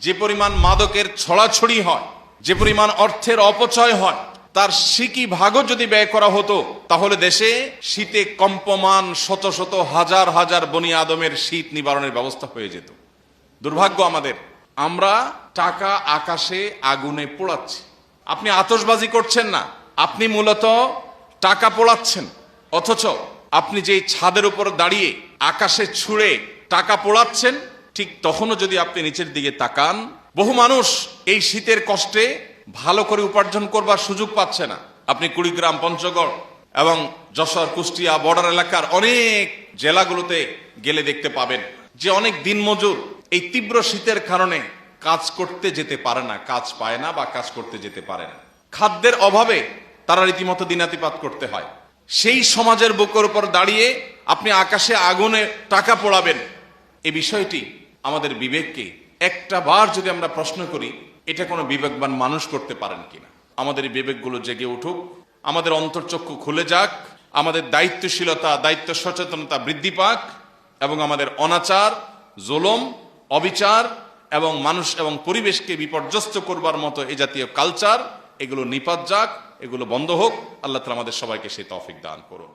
যে পরিমাণ মাদকের ছড়াছড়ি হয়, যে পরিমাণ অর্থের অপচয় হয়, তার সিকি ভাগও যদি ব্যয় করা হতো তাহলে দেশে শীতে কম্পমান শত শত হাজার হাজার বনি আদমের শীত নিবারণের ব্যবস্থা হয়ে যেত। দুর্ভাগ্য আমাদের, আমরা টাকা আকাশে আগুনে পোড়াচ্ছি। আপনি আতশবাজি করছেন না, আপনি মূলত টাকা পোড়াচ্ছেন। অথচ আপনি যেই ছাদের উপর দাঁড়িয়ে আকাশে ছুঁড়ে টাকা পোড়াচ্ছেন, ঠিক তখনও যদি আপনি নিচের দিকে তাকান, বহু মানুষ এই শীতের কষ্টে ভালো করে উপার্জন করবার সুযোগ পাচ্ছে না। আপনি কুড়িগ্রাম, পঞ্চগড় এবং যশোর, কুষ্টিয়া বর্ডার এলাকার অনেক জেলাগুলোতে গেলে দেখতে পাবেন যে অনেক দিনমজুর এই তীব্র শীতের কারণে কাজ করতে যেতে পারে না, কাজ পায় না বা কাজ করতে যেতে পারে না। খাদ্যের অভাবে তারা রীতিমতো দিনাতিপাত করতে হয়। সেই সমাজের বুকের উপর দাঁড়িয়ে আপনি আকাশে আগুনে টাকা পোড়াবেন, এই বিষয়টি আমাদের বিবেককে একটা বার যদি আমরা প্রশ্ন করি, এটা কোনো বিবেকবান মানুষ করতে পারেন কিনা। আমাদের এই বিবেকগুলো জেগে উঠুক, আমাদের অন্তর্চক্ষু খুলে যাক, আমাদের দায়িত্বশীলতা, দায়িত্ব সচেতনতা বৃদ্ধি পাক এবং আমাদের অনাচার, জুলুম, অবিচার এবং মানুষ এবং পরিবেশকে বিপর্যস্ত করবার মতো এই জাতীয় কালচার, এগুলো নিপাত যাক, এগুলো বন্ধ হোক। আল্লাহ তাআলা আমাদের সবাইকে সেই তৌফিক দান করুন।